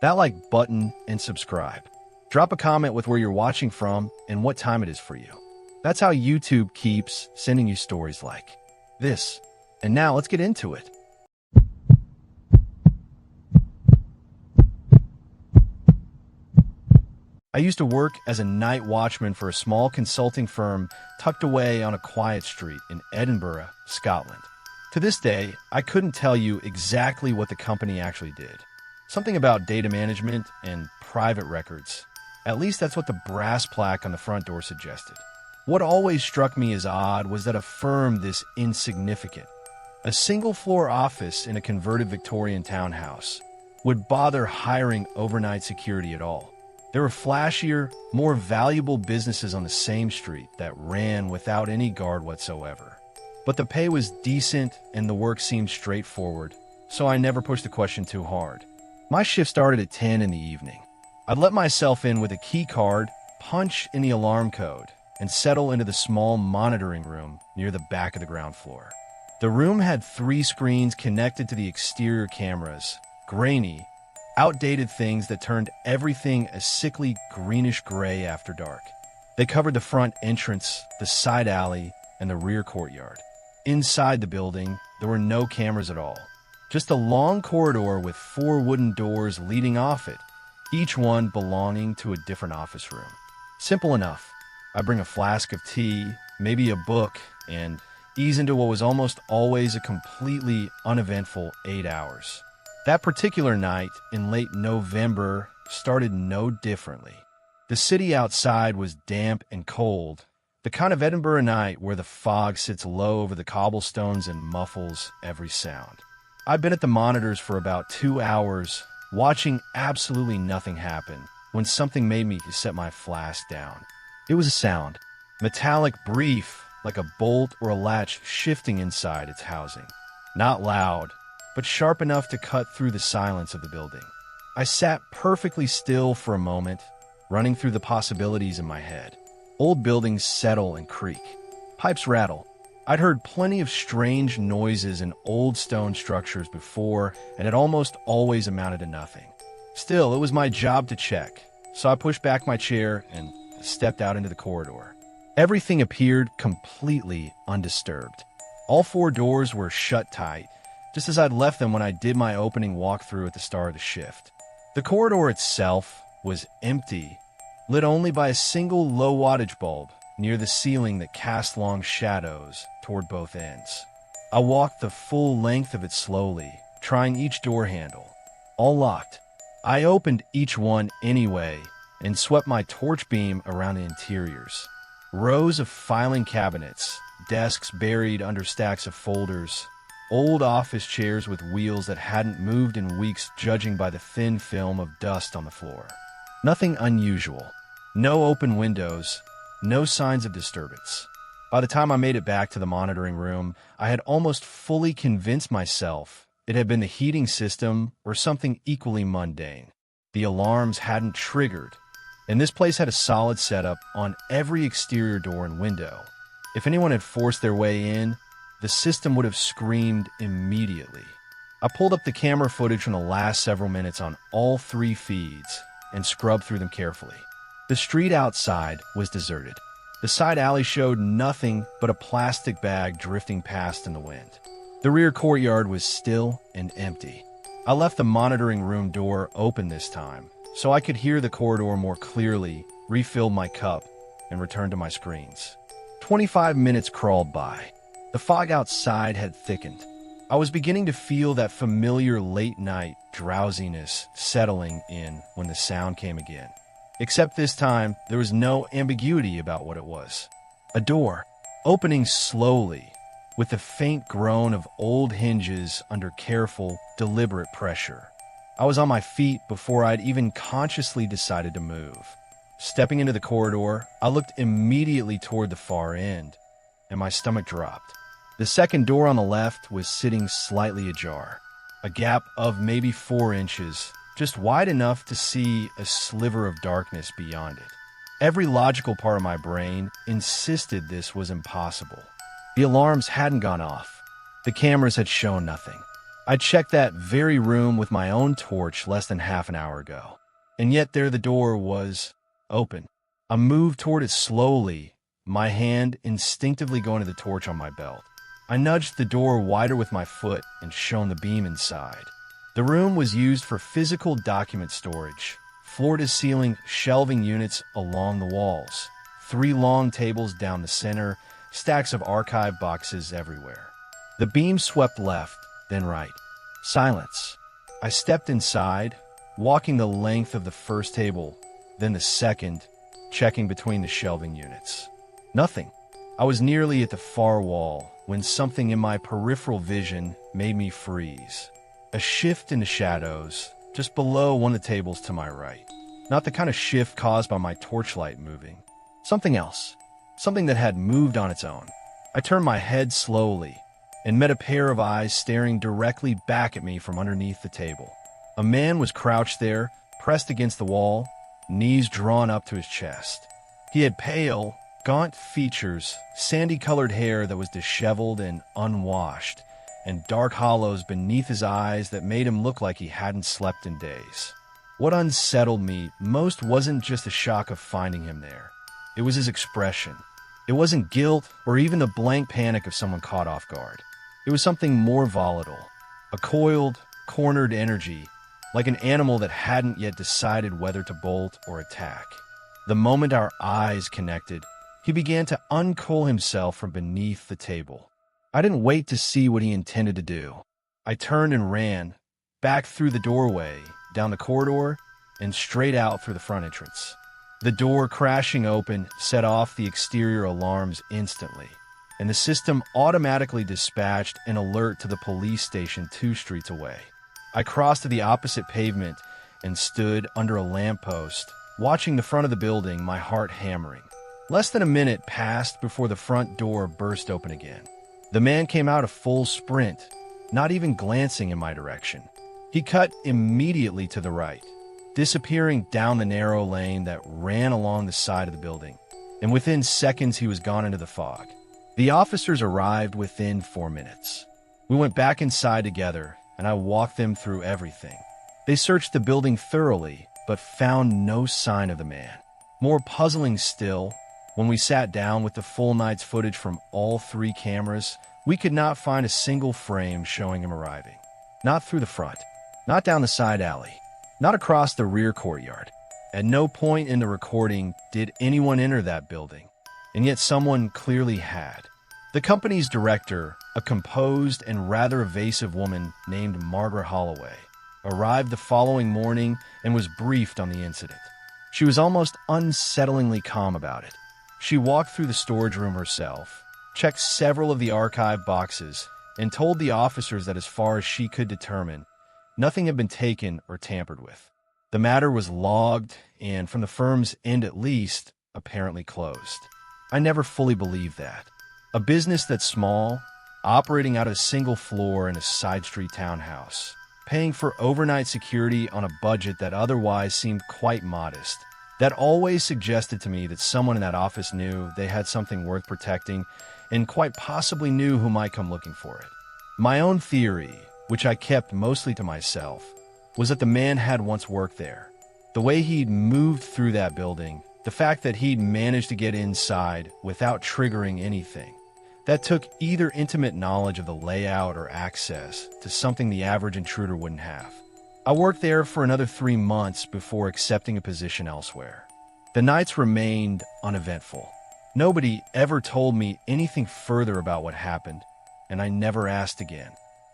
that like button and subscribe. Drop a comment with where you're watching from and what time it is for you. That's how YouTube keeps sending you stories like this. And now let's get into it. I used to work as a night watchman for a small consulting firm tucked away on a quiet street in Edinburgh, Scotland. To this day, I couldn't tell you exactly what the company actually did. Something about data management and private records. At least that's what the brass plaque on the front door suggested. What always struck me as odd was that a firm this insignificant, a single-floor office in a converted Victorian townhouse, would bother hiring overnight security at all. There were flashier, more valuable businesses on the same street that ran without any guard whatsoever. But the pay was decent and the work seemed straightforward, so I never pushed the question too hard. My shift started at 10 in the evening. I'd let myself in with a key card, punch in the alarm code, and settle into the small monitoring room near the back of the ground floor. The room had 3 screens connected to the exterior cameras, grainy, outdated things that turned everything a sickly greenish-gray after dark. They covered the front entrance, the side alley, and the rear courtyard. Inside the building, there were no cameras at all. Just a long corridor with 4 wooden doors leading off it, each one belonging to a different office room. Simple enough. I bring a flask of tea, maybe a book, and ease into what was almost always a completely uneventful 8 hours. That particular night, in late November, started no differently. The city outside was damp and cold, the kind of Edinburgh night where the fog sits low over the cobblestones and muffles every sound. I'd been at the monitors for about 2 hours, watching absolutely nothing happen, when something made me set my flask down. It was a sound, metallic, brief, like a bolt or a latch shifting inside its housing. Not loud, but sharp enough to cut through the silence of the building. I sat perfectly still for a moment, running through the possibilities in my head. Old buildings settle and creak. Pipes rattle. I'd heard plenty of strange noises in old stone structures before, and it almost always amounted to nothing. Still, it was my job to check, so I pushed back my chair and stepped out into the corridor. Everything appeared completely undisturbed. All 4 doors were shut tight, just as I'd left them when I did my opening walkthrough at the start of the shift. The corridor itself was empty, lit only by a single low-wattage bulb near the ceiling that cast long shadows toward both ends. I walked the full length of it slowly, trying each door handle. All locked. I opened each one anyway and swept my torch beam around the interiors. Rows of filing cabinets, desks buried under stacks of folders, old office chairs with wheels that hadn't moved in weeks judging by the thin film of dust on the floor. Nothing unusual. No open windows, no signs of disturbance. By the time I made it back to the monitoring room, I had almost fully convinced myself it had been the heating system or something equally mundane. The alarms hadn't triggered, and this place had a solid setup on every exterior door and window. If anyone had forced their way in, the system would have screamed immediately. I pulled up the camera footage from the last several minutes on all 3 feeds and scrubbed through them carefully. The street outside was deserted. The side alley showed nothing but a plastic bag drifting past in the wind. The rear courtyard was still and empty. I left the monitoring room door open this time, so I could hear the corridor more clearly, refilled my cup, and returned to my screens. 25 minutes crawled by. The fog outside had thickened. I was beginning to feel that familiar late-night drowsiness settling in when the sound came again. Except this time, there was no ambiguity about what it was. A door, opening slowly, with the faint groan of old hinges under careful, deliberate pressure. I was on my feet before I'd even consciously decided to move. Stepping into the corridor, I looked immediately toward the far end, and my stomach dropped. The second door on the left was sitting slightly ajar, a gap of maybe 4 inches, just wide enough to see a sliver of darkness beyond it. Every logical part of my brain insisted this was impossible. The alarms hadn't gone off. The cameras had shown nothing. I checked that very room with my own torch less than half an hour ago. And yet there the door was open. I moved toward it slowly, my hand instinctively going to the torch on my belt. I nudged the door wider with my foot and shone the beam inside. The room was used for physical document storage, floor-to-ceiling shelving units along the walls, 3 long tables down the center, stacks of archive boxes everywhere. The beam swept left, then right. Silence. I stepped inside, walking the length of the first table, then the second, checking between the shelving units. Nothing. I was nearly at the far wall when something in my peripheral vision made me freeze. A shift in the shadows, just below one of the tables to my right. Not the kind of shift caused by my torchlight moving. Something else. Something that had moved on its own. I turned my head slowly and met a pair of eyes staring directly back at me from underneath the table. A man was crouched there, pressed against the wall, knees drawn up to his chest. He had pale, gaunt features, sandy-colored hair that was disheveled and unwashed, and dark hollows beneath his eyes that made him look like he hadn't slept in days. What unsettled me most wasn't just the shock of finding him there. It was his expression. It wasn't guilt or even the blank panic of someone caught off guard. It was something more volatile, a coiled, cornered energy, like an animal that hadn't yet decided whether to bolt or attack. The moment our eyes connected, he began to uncoil himself from beneath the table. I didn't wait to see what he intended to do. I turned and ran, back through the doorway, down the corridor, and straight out through the front entrance. The door crashing open set off the exterior alarms instantly, and the system automatically dispatched an alert to the police station 2 streets away. I crossed to the opposite pavement and stood under a lamppost, watching the front of the building, my heart hammering. Less than a minute passed before the front door burst open again. The man came out a full sprint, not even glancing in my direction. He cut immediately to the right, disappearing down the narrow lane that ran along the side of the building, and within seconds he was gone into the fog. The officers arrived within 4 minutes. We went back inside together, and I walked them through everything. They searched the building thoroughly, but found no sign of the man. More puzzling still, when we sat down with the full night's footage from all 3 cameras, we could not find a single frame showing him arriving. Not through the front, not down the side alley, not across the rear courtyard. At no point in the recording did anyone enter that building, and yet someone clearly had. The company's director, a composed and rather evasive woman named Margaret Holloway, arrived the following morning and was briefed on the incident. She was almost unsettlingly calm about it. She walked through the storage room herself, checked several of the archive boxes, and told the officers that as far as she could determine, nothing had been taken or tampered with. The matter was logged and, from the firm's end at least, apparently closed. I never fully believed that. A business that's small, operating out of a single floor in a side street townhouse, paying for overnight security on a budget that otherwise seemed quite modest. That always suggested to me that someone in that office knew they had something worth protecting and quite possibly knew who might come looking for it. My own theory, which I kept mostly to myself, was that the man had once worked there. The way he'd moved through that building, the fact that he'd managed to get inside without triggering anything, that took either intimate knowledge of the layout or access to something the average intruder wouldn't have. I worked there for another 3 months before accepting a position elsewhere. The nights remained uneventful. Nobody ever told me anything further about what happened, and I never asked again.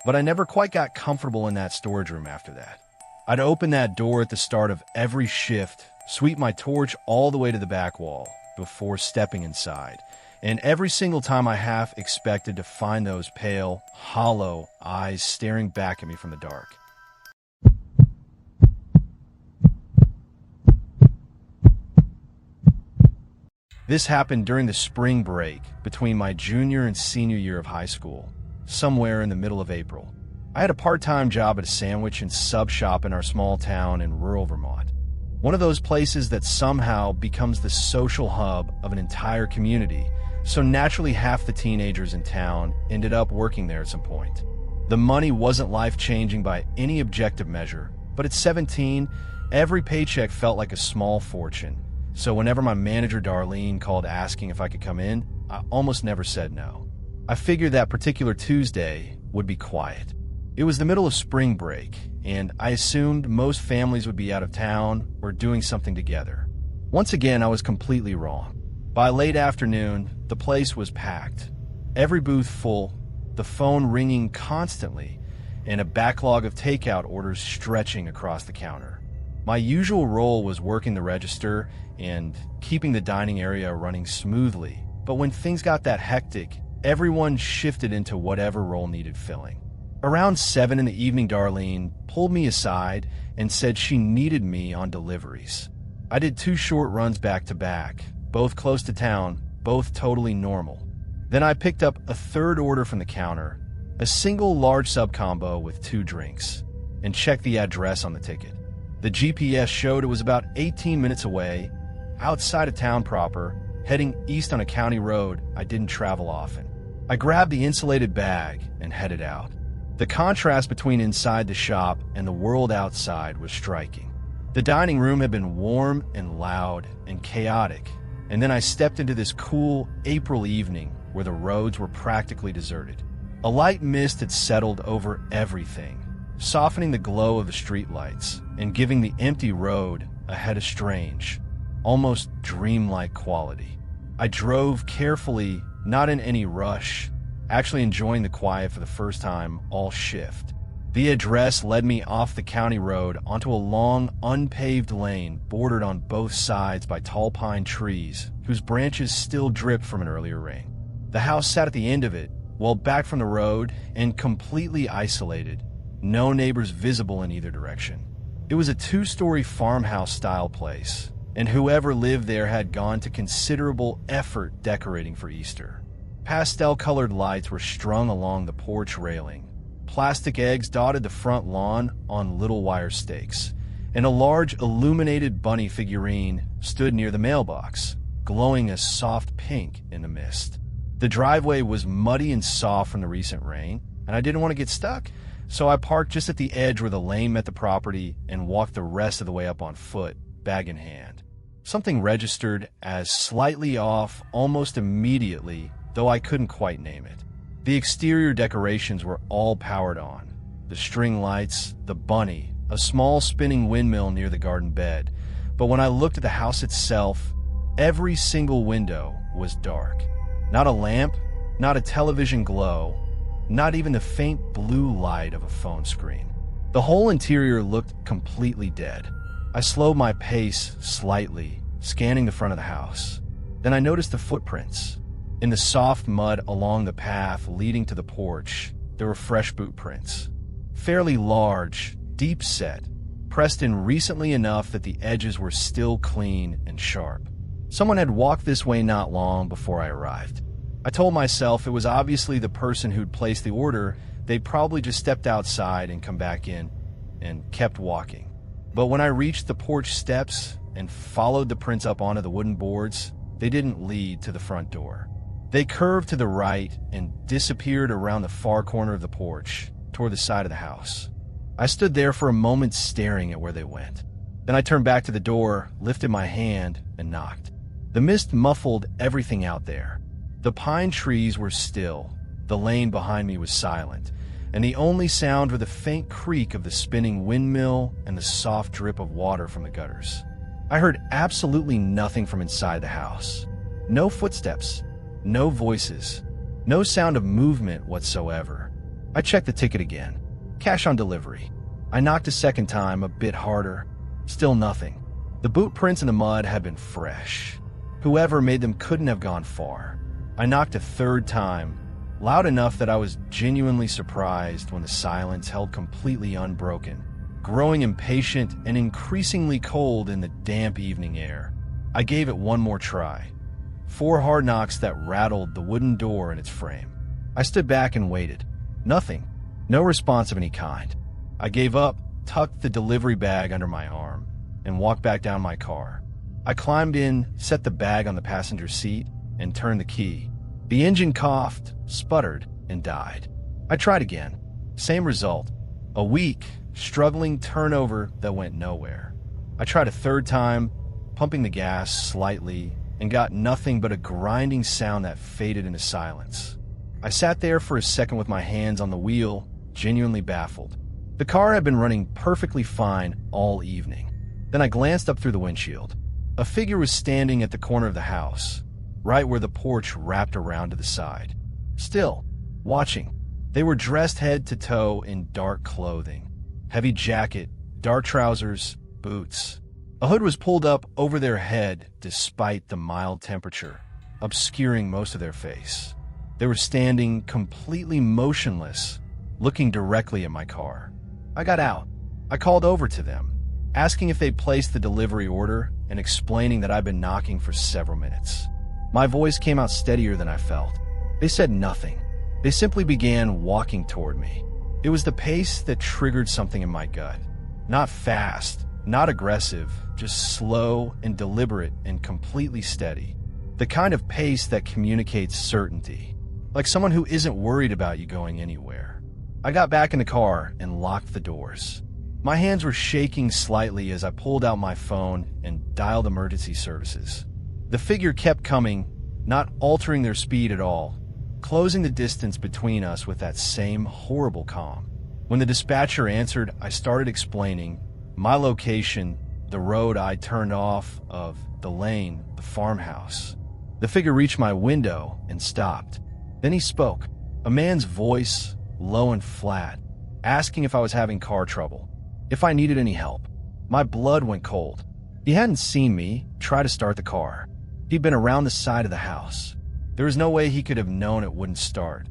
But I never quite got comfortable in that storage room after that. I'd open that door at the start of every shift, sweep my torch all the way to the back wall before stepping inside, and every single time I half expected to find those pale, hollow eyes staring back at me from the dark. This happened during the spring break between my junior and senior year of high school, somewhere in the middle of April. I had a part-time job at a sandwich and sub shop in our small town in rural Vermont. One of those places that somehow becomes the social hub of an entire community, so naturally half the teenagers in town ended up working there at some point. The money wasn't life-changing by any objective measure, but at 17, every paycheck felt like a small fortune. So whenever my manager Darlene called asking if I could come in, I almost never said no. I figured that particular Tuesday would be quiet. It was the middle of spring break, and I assumed most families would be out of town or doing something together. Once again, I was completely wrong. By late afternoon, the place was packed. Every booth full, the phone ringing constantly, and a backlog of takeout orders stretching across the counter. My usual role was working the register and keeping the dining area running smoothly, but when things got that hectic, everyone shifted into whatever role needed filling. Around 7 in the evening, Darlene pulled me aside and said she needed me on deliveries. I did 2 short runs back to back, both close to town, both totally normal. Then I picked up a 3rd order from the counter, a single large sub-combo with 2 drinks, and checked the address on the ticket. The GPS showed it was about 18 minutes away, outside of town proper, heading east on a county road I didn't travel often. I grabbed the insulated bag and headed out. The contrast between inside the shop and the world outside was striking. The dining room had been warm and loud and chaotic, and then I stepped into this cool April evening where the roads were practically deserted. A light mist had settled over everything, softening the glow of the streetlights and giving the empty road ahead a strange, almost dreamlike quality. I drove carefully, not in any rush, actually enjoying the quiet for the first time all shift. The address led me off the county road onto a long, unpaved lane bordered on both sides by tall pine trees whose branches still dripped from an earlier rain. The house sat at the end of it, well back from the road and completely isolated, no neighbors visible in either direction. It was a 2-story farmhouse-style place, and whoever lived there had gone to considerable effort decorating for Easter. Pastel-colored lights were strung along the porch railing. Plastic eggs dotted the front lawn on little wire stakes, and a large illuminated bunny figurine stood near the mailbox, glowing a soft pink in the mist. The driveway was muddy and soft from the recent rain, and I didn't want to get stuck, so I parked just at the edge where the lane met the property and walked the rest of the way up on foot, bag in hand. Something registered as slightly off almost immediately, though I couldn't quite name it. The exterior decorations were all powered on. The string lights, the bunny, a small spinning windmill near the garden bed. But when I looked at the house itself, every single window was dark. Not a lamp, not a television glow, not even the faint blue light of a phone screen. The whole interior looked completely dead. I slowed my pace slightly, scanning the front of the house. Then I noticed the footprints. In the soft mud along the path leading to the porch, there were fresh boot prints. Fairly large, deep set, pressed in recently enough that the edges were still clean and sharp. Someone had walked this way not long before I arrived. I told myself it was obviously the person who'd placed the order. They'd probably just stepped outside and come back in, and kept walking. But when I reached the porch steps and followed the prints up onto the wooden boards, they didn't lead to the front door. They curved to the right and disappeared around the far corner of the porch, toward the side of the house. I stood there for a moment staring at where they went. Then I turned back to the door, lifted my hand, and knocked. The mist muffled everything out there. The pine trees were still, the lane behind me was silent, and the only sound were the faint creak of the spinning windmill and the soft drip of water from the gutters. I heard absolutely nothing from inside the house. No footsteps, no voices, no sound of movement whatsoever. I checked the ticket again. Cash on delivery. I knocked a second time, a bit harder. Still nothing. The boot prints in the mud had been fresh. Whoever made them couldn't have gone far. I knocked a third time, loud enough that I was genuinely surprised when the silence held completely unbroken, growing impatient and increasingly cold in the damp evening air. I gave it one more try. 4 hard knocks that rattled the wooden door in its frame. I stood back and waited. Nothing. No response of any kind. I gave up, tucked the delivery bag under my arm, and walked back down my car. I climbed in, set the bag on the passenger seat, and turned the key. The engine coughed, sputtered, and died. I tried again. Same result. A weak, struggling turnover that went nowhere. I tried a third time, pumping the gas slightly, and got nothing but a grinding sound that faded into silence. I sat there for a second with my hands on the wheel, genuinely baffled. The car had been running perfectly fine all evening. Then I glanced up through the windshield. A figure was standing at the corner of the house, right where the porch wrapped around to the side. Still, watching. They were dressed head to toe in dark clothing. Heavy jacket, dark trousers, boots. A hood was pulled up over their head despite the mild temperature, obscuring most of their face. They were standing completely motionless, looking directly at my car. I got out. I called over to them, asking if they'd placed the delivery order and explaining that I'd been knocking for several minutes. My voice came out steadier than I felt. They said nothing. They simply began walking toward me. It was the pace that triggered something in my gut. Not fast, not aggressive, just slow and deliberate and completely steady. The kind of pace that communicates certainty, like someone who isn't worried about you going anywhere. I got back in the car and locked the doors. My hands were shaking slightly as I pulled out my phone and dialed emergency services. The figure kept coming, not altering their speed at all, closing the distance between us with that same horrible calm. When the dispatcher answered, I started explaining my location, the road I turned off of, the lane, the farmhouse. The figure reached my window and stopped. Then he spoke, a man's voice, low and flat, asking if I was having car trouble, if I needed any help. My blood went cold. He hadn't seen me try to start the car. He'd been around the side of the house. There was no way he could have known it wouldn't start,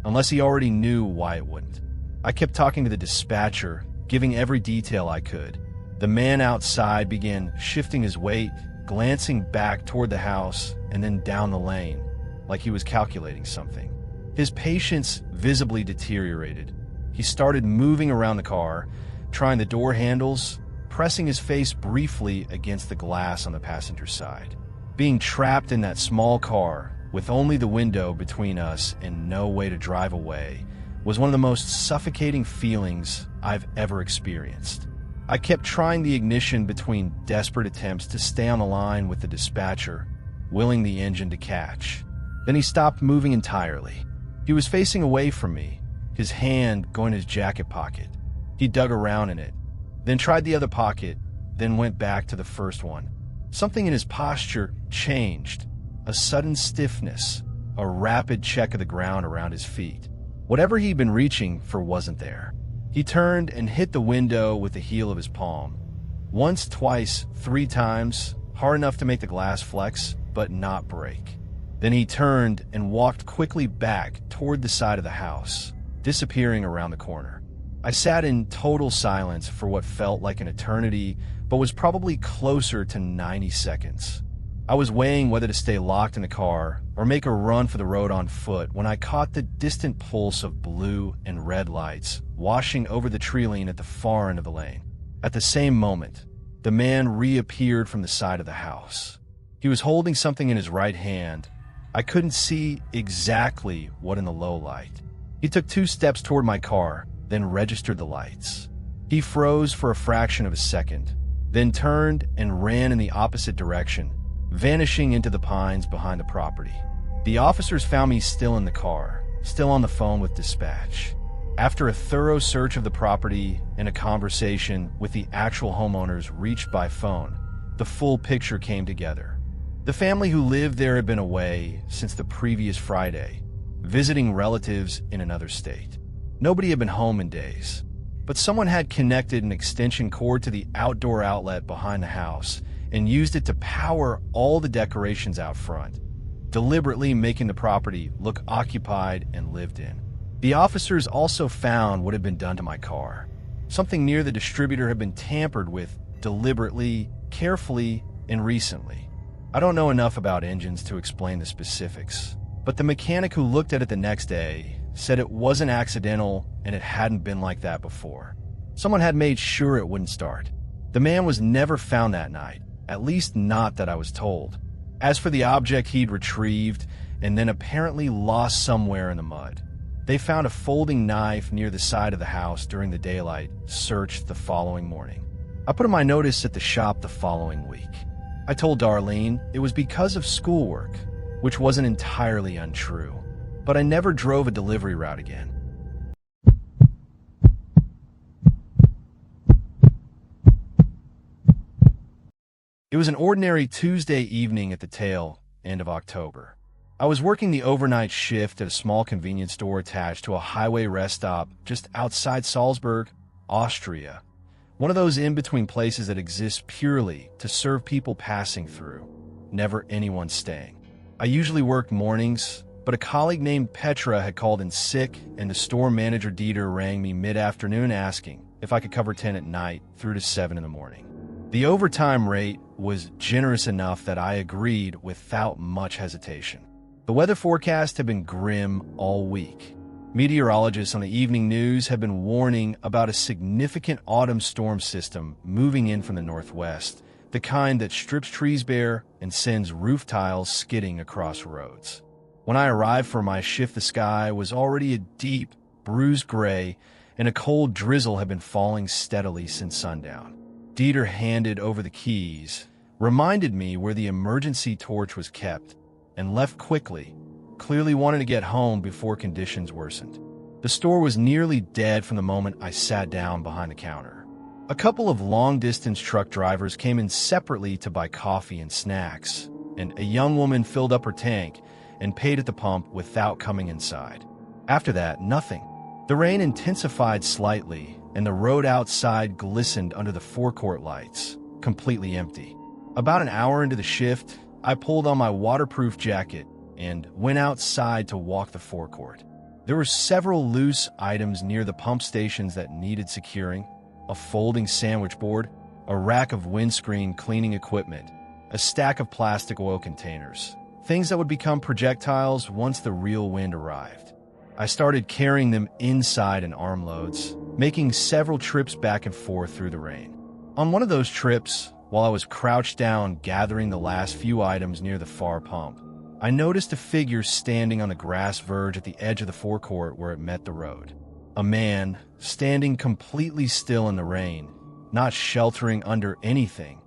unless he already knew why it wouldn't. I kept talking to the dispatcher, giving every detail I could. The man outside began shifting his weight, glancing back toward the house and then down the lane, like he was calculating something. His patience visibly deteriorated. He started moving around the car, trying the door handles, pressing his face briefly against the glass on the passenger side. Being trapped in that small car, with only the window between us and no way to drive away, was one of the most suffocating feelings I've ever experienced. I kept trying the ignition between desperate attempts to stay on the line with the dispatcher, willing the engine to catch. Then he stopped moving entirely. He was facing away from me, his hand going to his jacket pocket. He dug around in it, then tried the other pocket, then went back to the first one. Something in his posture changed. A sudden stiffness, a rapid check of the ground around his feet. Whatever he'd been reaching for wasn't there. He turned and hit the window with the heel of his palm. Once, twice, 3 times, hard enough to make the glass flex, but not break. Then he turned and walked quickly back toward the side of the house, disappearing around the corner. I sat in total silence for what felt like an eternity, but was probably closer to 90 seconds. I was weighing whether to stay locked in the car or make a run for the road on foot when I caught the distant pulse of blue and red lights washing over the tree line at the far end of the lane. At the same moment, the man reappeared from the side of the house. He was holding something in his right hand. I couldn't see exactly what in the low light. He took 2 steps toward my car, then registered the lights. He froze for a fraction of a second, then turned and ran in the opposite direction, vanishing into the pines behind the property. The officers found me still in the car, still on the phone with dispatch. After a thorough search of the property and a conversation with the actual homeowners reached by phone, the full picture came together. The family who lived there had been away since the previous Friday, visiting relatives in another state. Nobody had been home in days, but someone had connected an extension cord to the outdoor outlet behind the house and used it to power all the decorations out front, deliberately making the property look occupied and lived in. The officers also found what had been done to my car. Something near the distributor had been tampered with deliberately, carefully, and recently. I don't know enough about engines to explain the specifics, but the mechanic who looked at it the next day said it wasn't accidental and it hadn't been like that before. Someone had made sure it wouldn't start. The man was never found that night, at least not that I was told. As for the object he'd retrieved and then apparently lost somewhere in the mud, They found a folding knife near the side of the house during the daylight search the following morning. I put in my notice at the shop the following week. I told Darlene it was because of schoolwork, which wasn't entirely untrue, but I never drove a delivery route again. It was an ordinary Tuesday evening at the tail end of October. I was working the overnight shift at a small convenience store attached to a highway rest stop just outside Salzburg, Austria. One of those in-between places that exists purely to serve people passing through, never anyone staying. I usually worked mornings, but a colleague named Petra had called in sick, and the store manager Dieter rang me mid-afternoon asking if I could cover 10 at night through to 7 in the morning. The overtime rate was generous enough that I agreed without much hesitation. The weather forecast had been grim all week. Meteorologists on the evening news had been warning about a significant autumn storm system moving in from the northwest, the kind that strips trees bare and sends roof tiles skidding across roads. When I arrived for my shift, the sky was already a deep, bruised gray, and a cold drizzle had been falling steadily since sundown. Dieter handed over the keys, reminded me where the emergency torch was kept, and left quickly, clearly wanting to get home before conditions worsened. The store was nearly dead from the moment I sat down behind the counter. A couple of long-distance truck drivers came in separately to buy coffee and snacks, and a young woman filled up her tank and paid at the pump without coming inside. After that, nothing. The rain intensified slightly, and the road outside glistened under the forecourt lights, completely empty. About an hour into the shift, I pulled on my waterproof jacket and went outside to walk the forecourt. There were several loose items near the pump stations that needed securing: a folding sandwich board, a rack of windscreen cleaning equipment, a stack of plastic oil containers, things that would become projectiles once the real wind arrived. I started carrying them inside in armloads, making several trips back and forth through the rain. On one of those trips, while I was crouched down gathering the last few items near the far pump, I noticed a figure standing on the grass verge at the edge of the forecourt where it met the road. A man, standing completely still in the rain, not sheltering under anything,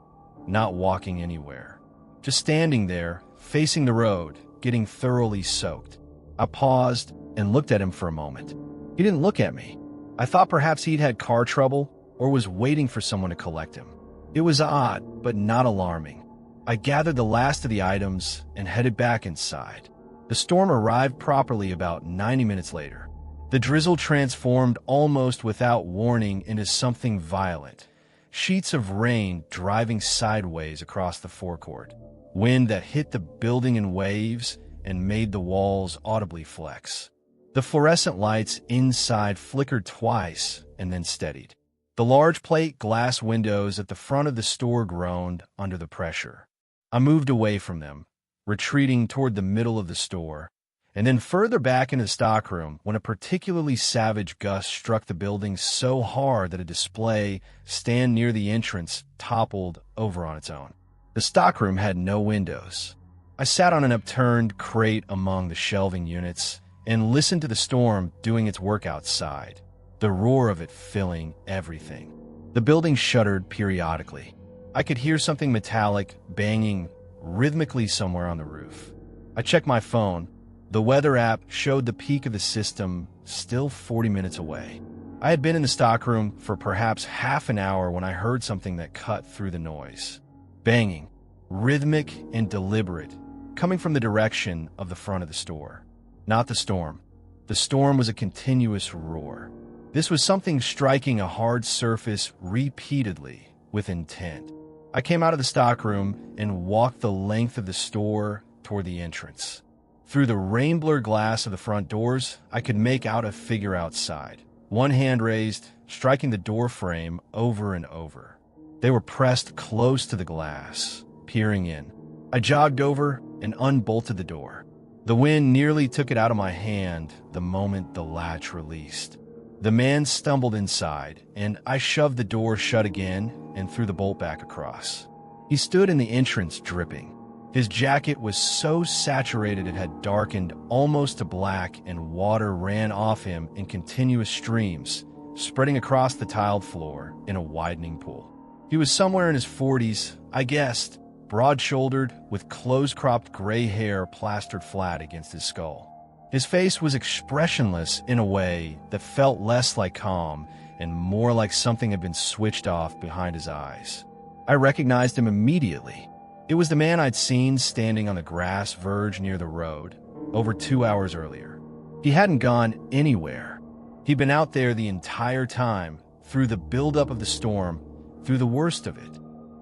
not walking anywhere. Just standing there, facing the road, getting thoroughly soaked. I paused and looked at him for a moment. He didn't look at me. I thought perhaps he'd had car trouble or was waiting for someone to collect him. It was odd, but not alarming. I gathered the last of the items and headed back inside. The storm arrived properly about 90 minutes later. The drizzle transformed almost without warning into something violent. Sheets of rain driving sideways across the forecourt. Wind that hit the building in waves and made the walls audibly flex. The fluorescent lights inside flickered twice and then steadied. The large plate glass windows at the front of the store groaned under the pressure. I moved away from them, retreating toward the middle of the store, and then further back into the stockroom when a particularly savage gust struck the building so hard that a display stand near the entrance toppled over on its own. The stockroom had no windows. I sat on an upturned crate among the shelving units and listened to the storm doing its work outside, the roar of it filling everything. The building shuddered periodically. I could hear something metallic banging rhythmically somewhere on the roof. I checked my phone. The weather app showed the peak of the system still 40 minutes away. I had been in the stockroom for perhaps half an hour when I heard something that cut through the noise. Banging, rhythmic and deliberate, coming from the direction of the front of the store. Not the storm. The storm was a continuous roar. This was something striking a hard surface repeatedly with intent. I came out of the stockroom and walked the length of the store toward the entrance. Through the rain-blurred glass of the front doors, I could make out a figure outside, one hand raised, striking the door frame over and over. They were pressed close to the glass, peering in. I jogged over and unbolted the door. The wind nearly took it out of my hand the moment the latch released. The man stumbled inside, and I shoved the door shut again and threw the bolt back across. He stood in the entrance dripping. His jacket was so saturated it had darkened almost to black, and water ran off him in continuous streams, spreading across the tiled floor in a widening pool. He was somewhere in his 40s, I guessed, broad-shouldered, with close-cropped gray hair plastered flat against his skull. His face was expressionless in a way that felt less like calm and more like something had been switched off behind his eyes. I recognized him immediately. It was the man I'd seen standing on the grass verge near the road over 2 hours earlier. He hadn't gone anywhere. He'd been out there the entire time, through the buildup of the storm, through the worst of it.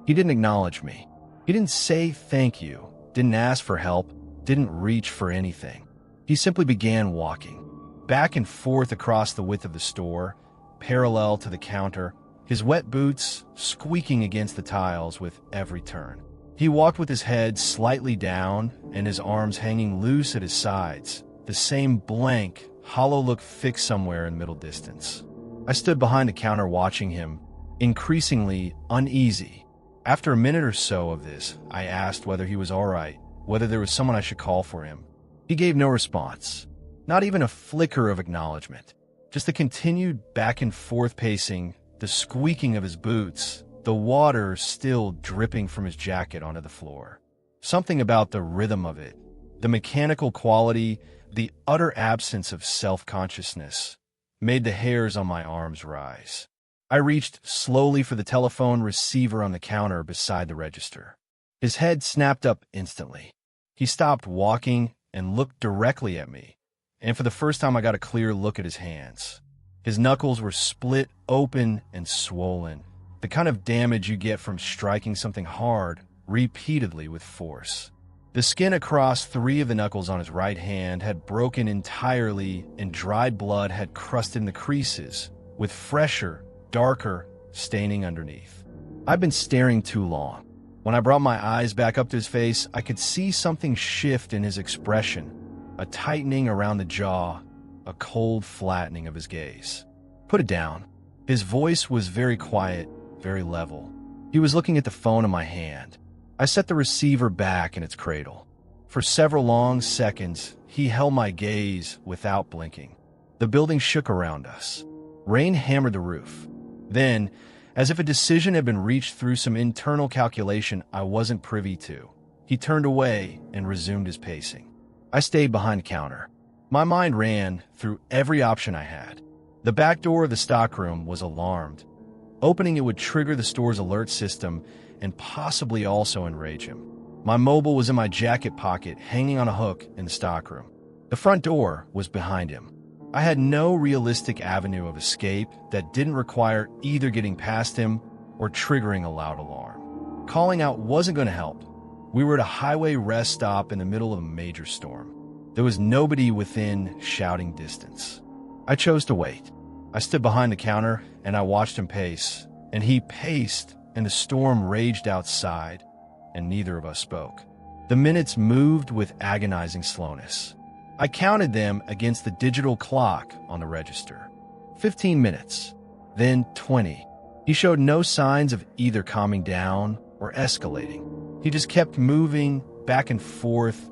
He didn't acknowledge me. He didn't say thank you, didn't ask for help, didn't reach for anything. He simply began walking, back and forth across the width of the store, parallel to the counter, his wet boots squeaking against the tiles with every turn. He walked with his head slightly down and his arms hanging loose at his sides, the same blank, hollow look fixed somewhere in the middle distance. I stood behind the counter watching him, increasingly uneasy. After a minute or so of this, I asked whether he was all right, whether there was someone I should call for him. He gave no response, not even a flicker of acknowledgement, just the continued back and forth pacing, the squeaking of his boots, the water still dripping from his jacket onto the floor. Something about the rhythm of it, the mechanical quality, the utter absence of self-consciousness, made the hairs on my arms rise. I reached slowly for the telephone receiver on the counter beside the register. His head snapped up instantly. He stopped walking and looked directly at me, and for the first time I got a clear look at his hands. His knuckles were split open and swollen, the kind of damage you get from striking something hard repeatedly with force. The skin across 3 of the knuckles on his right hand had broken entirely, and dried blood had crusted in the creases, with fresher, darker staining underneath. I'd been staring too long. When I brought my eyes back up to his face, I could see something shift in his expression, a tightening around the jaw, a cold flattening of his gaze. Put it down. His voice was very quiet, very level. He was looking at the phone in my hand. I set the receiver back in its cradle. For several long seconds, he held my gaze without blinking. The building shook around us. Rain hammered the roof. Then, as if a decision had been reached through some internal calculation I wasn't privy to, he turned away and resumed his pacing. I stayed behind the counter. My mind ran through every option I had. The back door of the stockroom was alarmed. Opening it would trigger the store's alert system and possibly also enrage him. My mobile was in my jacket pocket, hanging on a hook in the stockroom. The front door was behind him. I had no realistic avenue of escape that didn't require either getting past him or triggering a loud alarm. Calling out wasn't going to help. We were at a highway rest stop in the middle of a major storm. There was nobody within shouting distance. I chose to wait. I stood behind the counter and I watched him pace, and he paced, and the storm raged outside, and neither of us spoke. The minutes moved with agonizing slowness. I counted them against the digital clock on the register. 15 minutes, then 20. He showed no signs of either calming down or escalating. He just kept moving back and forth,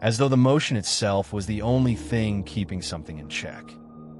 as though the motion itself was the only thing keeping something in check.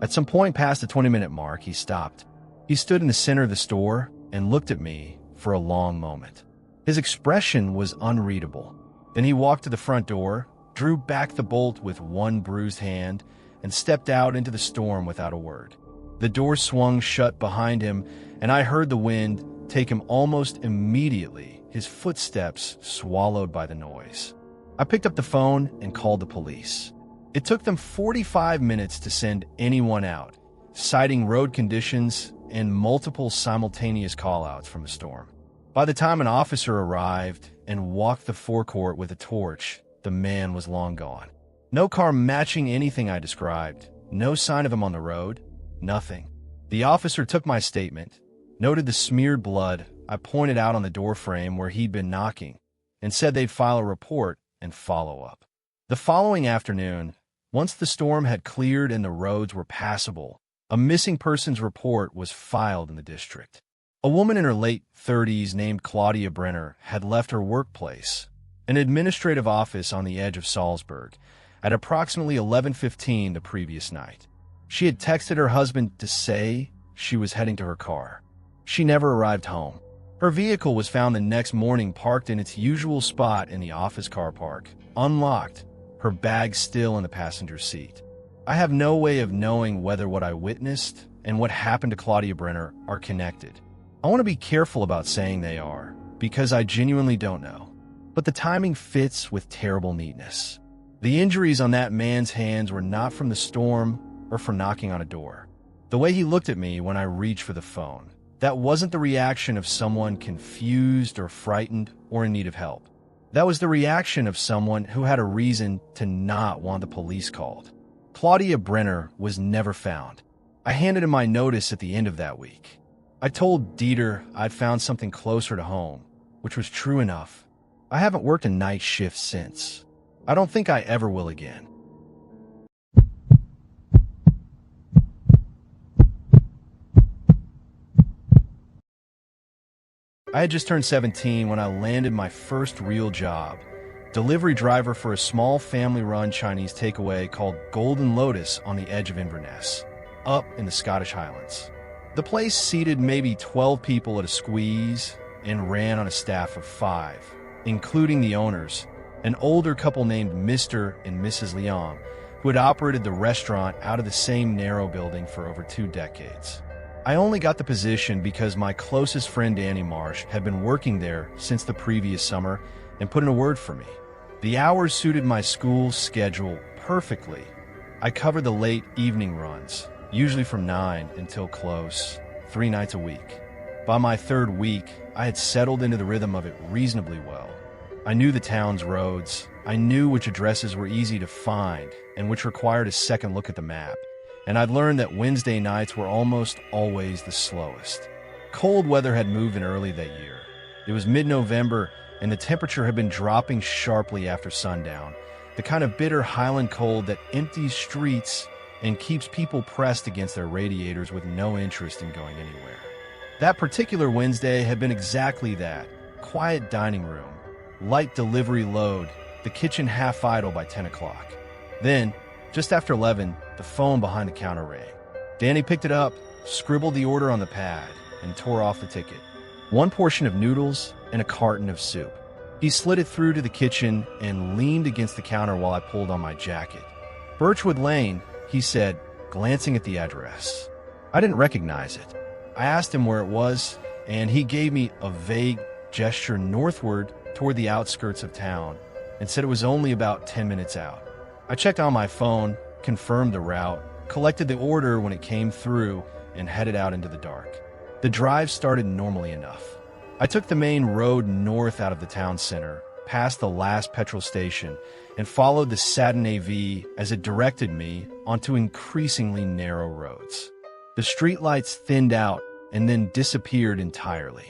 At some point past the 20-minute mark, he stopped. He stood in the center of the store and looked at me for a long moment. His expression was unreadable. Then he walked to the front door, drew back the bolt with one bruised hand, and stepped out into the storm without a word. The door swung shut behind him, and I heard the wind take him almost immediately, his footsteps swallowed by the noise. I picked up the phone and called the police. It took them 45 minutes to send anyone out, citing road conditions and multiple simultaneous call-outs from the storm. By the time an officer arrived and walked the forecourt with a torch, the man was long gone. No car matching anything I described, no sign of him on the road, nothing. The officer took my statement, noted the smeared blood I pointed out on the doorframe where he'd been knocking, and said they'd file a report and follow up. The following afternoon, once the storm had cleared and the roads were passable, a missing persons report was filed in the district. A woman in her late 30s named Claudia Brenner had left her workplace, an administrative office on the edge of Salzburg, at approximately 11:15 the previous night. She had texted her husband to say she was heading to her car. She never arrived home. Her vehicle was found the next morning parked in its usual spot in the office car park, unlocked, her bag still in the passenger seat. I have no way of knowing whether what I witnessed and what happened to Claudia Brenner are connected. I want to be careful about saying they are, because I genuinely don't know. But the timing fits with terrible neatness. The injuries on that man's hands were not from the storm or from knocking on a door. The way he looked at me when I reached for the phone, that wasn't the reaction of someone confused or frightened or in need of help. That was the reaction of someone who had a reason to not want the police called. Claudia Brenner was never found. I handed him my notice at the end of that week. I told Dieter I'd found something closer to home, which was true enough. I haven't worked a night shift since. I don't think I ever will again. I had just turned 17 when I landed my first real job, delivery driver for a small family-run Chinese takeaway called Golden Lotus on the edge of Inverness, up in the Scottish Highlands. The place seated maybe 12 people at a squeeze and ran on a staff of 5, including the owners, an older couple named Mr. and Mrs. Leong, who had operated the restaurant out of the same narrow building for over 2 decades. I only got the position because my closest friend Danny Marsh had been working there since the previous summer and put in a word for me. The hours suited my school schedule perfectly. I covered the late evening runs, usually from 9 until close, 3 nights a week. By my 3rd week, I had settled into the rhythm of it reasonably well. I knew the town's roads. I knew which addresses were easy to find and which required a second look at the map. And I'd learned that Wednesday nights were almost always the slowest. Cold weather had moved in early that year. It was mid-November, and the temperature had been dropping sharply after sundown, the kind of bitter Highland cold that empties streets and keeps people pressed against their radiators with no interest in going anywhere. That particular Wednesday had been exactly that. Quiet dining room, light delivery load, the kitchen half idle by 10 o'clock. Then, just after 11, the phone behind the counter rang. Danny picked it up, scribbled the order on the pad, and tore off the ticket. 1 portion of noodles and a carton of soup. He slid it through to the kitchen and leaned against the counter while I pulled on my jacket. Birchwood Lane, he said, glancing at the address. I didn't recognize it. I asked him where it was, and he gave me a vague gesture northward toward the outskirts of town and said it was only about 10 minutes out. I checked on my phone, confirmed the route, collected the order when it came through, and headed out into the dark. The drive started normally enough. I took the main road north out of the town center, past the last petrol station, and followed the Saturday V as it directed me onto increasingly narrow roads. The streetlights thinned out and then disappeared entirely.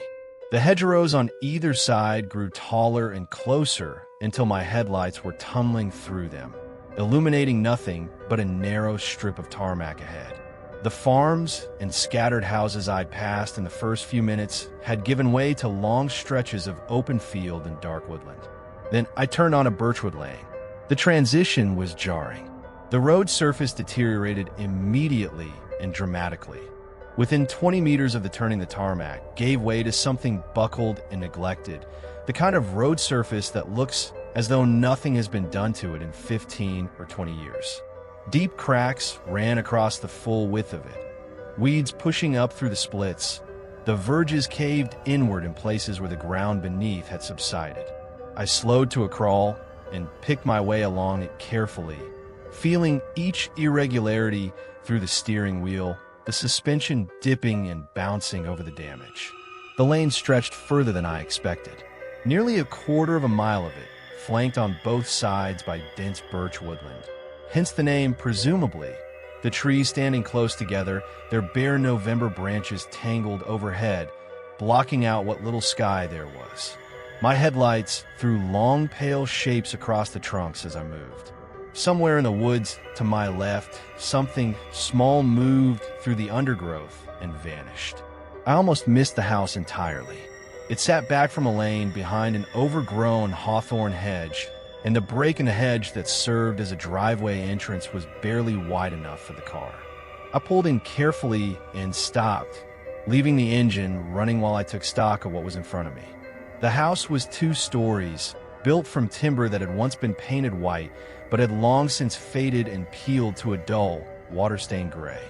The hedgerows on either side grew taller and closer until my headlights were tunneling through them, illuminating nothing but a narrow strip of tarmac ahead. The farms and scattered houses I'd passed in the first few minutes had given way to long stretches of open field and dark woodland. Then I turned onto Birchwood Lane. The transition was jarring. The road surface deteriorated immediately and dramatically. Within 20 meters of the turning, the tarmac gave way to something buckled and neglected, the kind of road surface that looks as though nothing has been done to it in 15 or 20 years. Deep cracks ran across the full width of it, weeds pushing up through the splits. The verges caved inward in places where the ground beneath had subsided. I slowed to a crawl and picked my way along it carefully, feeling each irregularity through the steering wheel, the suspension dipping and bouncing over the damage. The lane stretched further than I expected, nearly a quarter of a mile of it, flanked on both sides by dense birch woodland. Hence the name, presumably. The trees standing close together, their bare November branches tangled overhead, blocking out what little sky there was. My headlights threw long, pale shapes across the trunks as I moved. Somewhere in the woods to my left, something small moved through the undergrowth and vanished. I almost missed the house entirely. It sat back from a lane behind an overgrown hawthorn hedge, and the break in the hedge that served as a driveway entrance was barely wide enough for the car. I pulled in carefully and stopped, leaving the engine running while I took stock of what was in front of me. The house was 2 stories, built from timber that had once been painted white, but had long since faded and peeled to a dull, water-stained gray.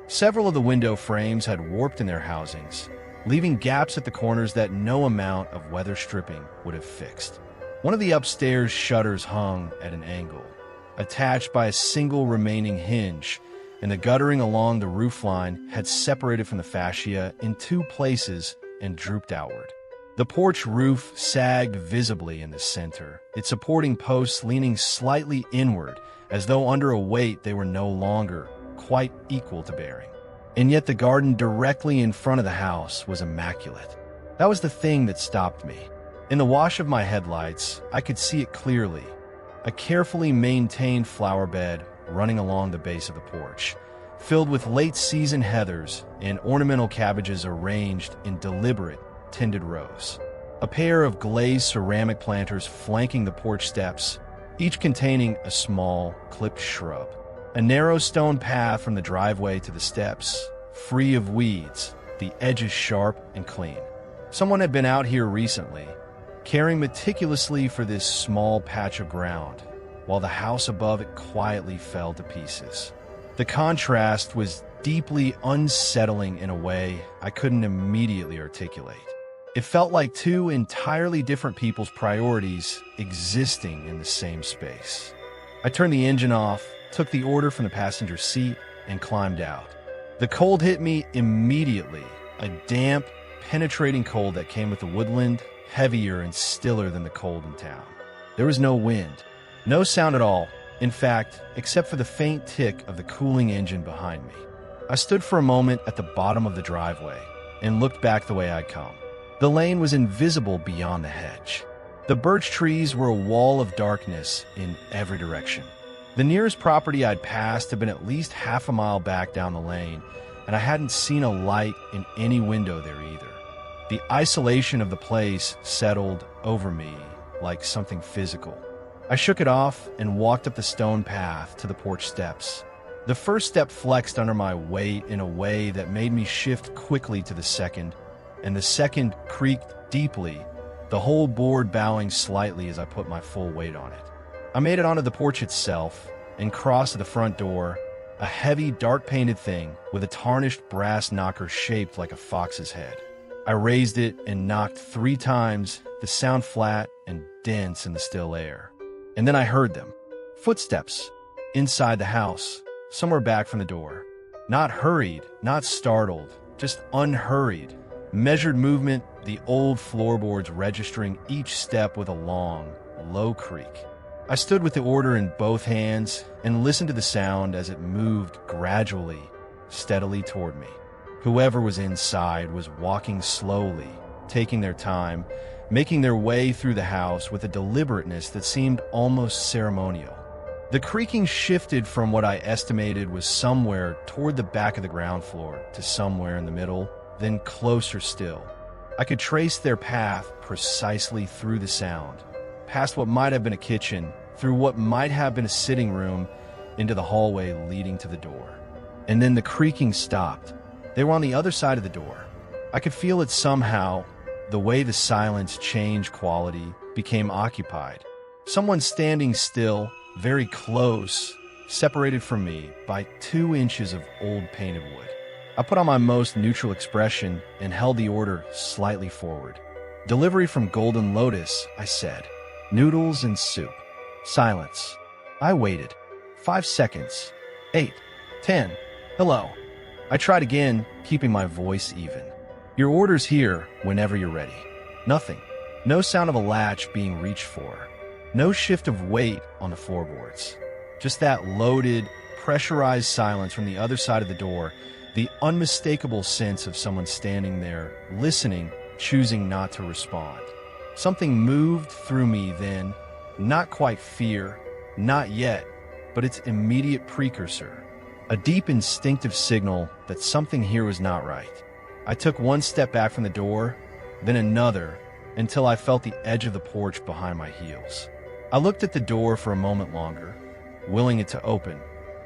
Several of the window frames had warped in their housings, leaving gaps at the corners that no amount of weather stripping would have fixed. One of the upstairs shutters hung at an angle, attached by a single remaining hinge, and the guttering along the roofline had separated from the fascia in 2 places and drooped outward. The porch roof sagged visibly in the center, its supporting posts leaning slightly inward, as though under a weight they were no longer quite equal to bearing. And yet the garden directly in front of the house was immaculate. That was the thing that stopped me. In the wash of my headlights, I could see it clearly. A carefully maintained flower bed running along the base of the porch, filled with late-season heathers and ornamental cabbages arranged in deliberate, tended rows. A pair of glazed ceramic planters flanking the porch steps, each containing a small, clipped shrub. A narrow stone path from the driveway to the steps, free of weeds, the edges sharp and clean. Someone had been out here recently, caring meticulously for this small patch of ground, while the house above it quietly fell to pieces. The contrast was deeply unsettling in a way I couldn't immediately articulate. It felt like 2 entirely different people's priorities existing in the same space. I turned the engine off, took the order from the passenger seat, and climbed out. The cold hit me immediately, a damp, penetrating cold that came with the woodland, heavier and stiller than the cold in town. There was no wind, no sound at all, in fact, except for the faint tick of the cooling engine behind me. I stood for a moment at the bottom of the driveway and looked back the way I'd come. The lane was invisible beyond the hedge. The birch trees were a wall of darkness in every direction. The nearest property I'd passed had been at least half a mile back down the lane, and I hadn't seen a light in any window there either. The isolation of the place settled over me like something physical. I shook it off and walked up the stone path to the porch steps. The first step flexed under my weight in a way that made me shift quickly to the second, and the second creaked deeply, the whole board bowing slightly as I put my full weight on it. I made it onto the porch itself and crossed to the front door, a heavy, dark-painted thing with a tarnished brass knocker shaped like a fox's head. I raised it and knocked 3 times, the sound flat and dense in the still air. And then I heard them. Footsteps. Inside the house, somewhere back from the door. Not hurried, not startled, just unhurried. Measured movement, the old floorboards registering each step with a long, low creak. I stood with the order in both hands and listened to the sound as it moved gradually, steadily toward me. Whoever was inside was walking slowly, taking their time, making their way through the house with a deliberateness that seemed almost ceremonial. The creaking shifted from what I estimated was somewhere toward the back of the ground floor to somewhere in the middle, then closer still. I could trace their path precisely through the sound, past what might have been a kitchen, through what might have been a sitting room, into the hallway leading to the door. And then the creaking stopped. They were on the other side of the door. I could feel it somehow, the way the silence changed quality, became occupied. Someone standing still, very close, separated from me by 2 inches of old painted wood. I put on my most neutral expression and held the order slightly forward. Delivery from Golden Lotus, I said. Noodles and soup. Silence. I waited. 5 seconds. 8. 10. Hello. I tried again, keeping my voice even. Your order's here whenever you're ready. Nothing. No sound of a latch being reached for. No shift of weight on the floorboards. Just that loaded, pressurized silence from the other side of the door, the unmistakable sense of someone standing there, listening, choosing not to respond. Something moved through me then, not quite fear, not yet, but its immediate precursor. A deep instinctive signal that something here was not right. I took one step back from the door, then another, until I felt the edge of the porch behind my heels. I looked at the door for a moment longer, willing it to open,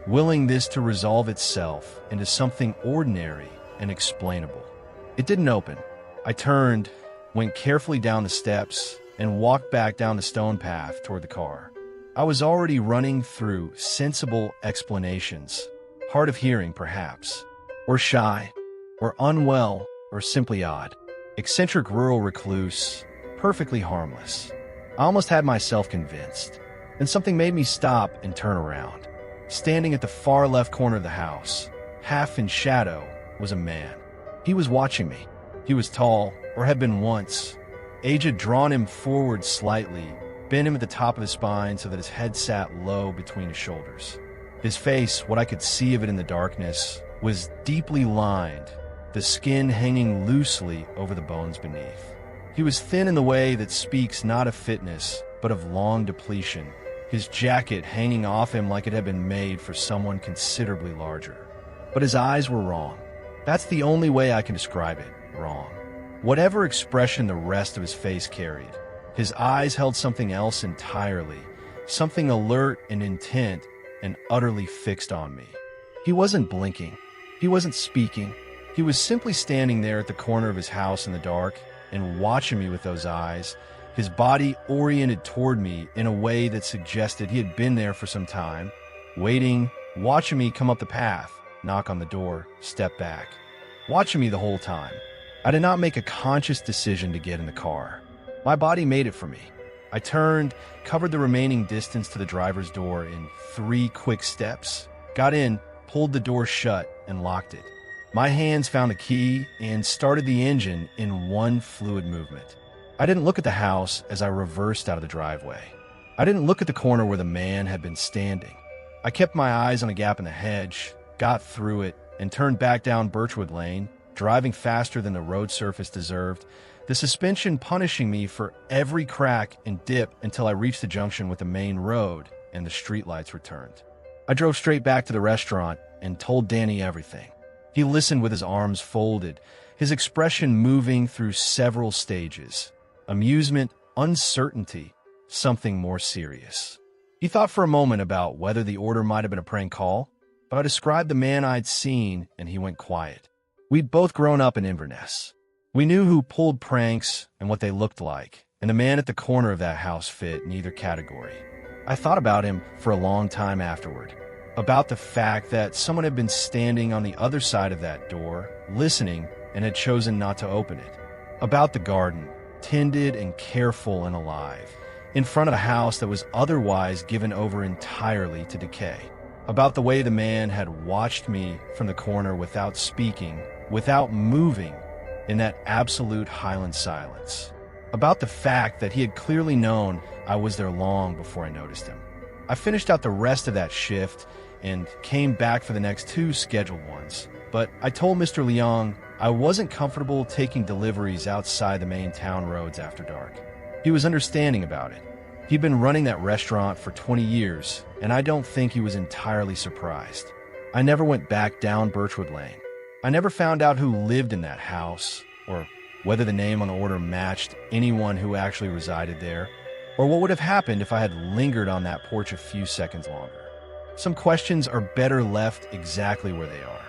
willing this to resolve itself into something ordinary and explainable. It didn't open. I turned, went carefully down the steps, and walked back down the stone path toward the car. I was already running through sensible explanations, hard of hearing perhaps, or shy, or unwell, or simply odd. Eccentric rural recluse, perfectly harmless. I almost had myself convinced. Then something made me stop and turn around. Standing at the far left corner of the house, half in shadow, was a man. He was watching me. He was tall, or had been once. Age had drawn him forward slightly, bent him at the top of his spine so that his head sat low between his shoulders. His face, what I could see of it in the darkness, was deeply lined, the skin hanging loosely over the bones beneath. He was thin in the way that speaks not of fitness, but of long depletion, his jacket hanging off him like it had been made for someone considerably larger. But his eyes were wrong. That's the only way I can describe it, wrong. Whatever expression the rest of his face carried, his eyes held something else entirely, something alert and intent and utterly fixed on me. He wasn't blinking. He wasn't speaking. He was simply standing there at the corner of his house in the dark and watching me with those eyes, his body oriented toward me in a way that suggested he had been there for some time, waiting, watching me come up the path, knock on the door, step back, watching me the whole time. I did not make a conscious decision to get in the car. My body made it for me. I turned, covered the remaining distance to the driver's door in 3 quick steps, got in, pulled the door shut, and locked it. My hands found the key and started the engine in one fluid movement. I didn't look at the house as I reversed out of the driveway. I didn't look at the corner where the man had been standing. I kept my eyes on a gap in the hedge, got through it, and turned back down Birchwood Lane, driving faster than the road surface deserved, the suspension punishing me for every crack and dip until I reached the junction with the main road and the streetlights returned. I drove straight back to the restaurant and told Danny everything. He listened with his arms folded, his expression moving through several stages. Amusement, uncertainty, something more serious. He thought for a moment about whether the order might have been a prank call, but I described the man I'd seen and he went quiet. We'd both grown up in Inverness. We knew who pulled pranks and what they looked like, and the man at the corner of that house fit in either category. I thought about him for a long time afterward, about the fact that someone had been standing on the other side of that door, listening, and had chosen not to open it. About the garden, tended and careful and alive, in front of a house that was otherwise given over entirely to decay. About the way the man had watched me from the corner without speaking, without moving, in that absolute Highland silence. About the fact that he had clearly known I was there long before I noticed him. I finished out the rest of that shift and came back for the next 2 scheduled ones, but I told Mr. Leong I wasn't comfortable taking deliveries outside the main town roads after dark. He was understanding about it. He'd been running that restaurant for 20 years, and I don't think he was entirely surprised. I never went back down Birchwood Lane. I never found out who lived in that house, or whether the name on the order matched anyone who actually resided there, or what would have happened if I had lingered on that porch a few seconds longer. Some questions are better left exactly where they are.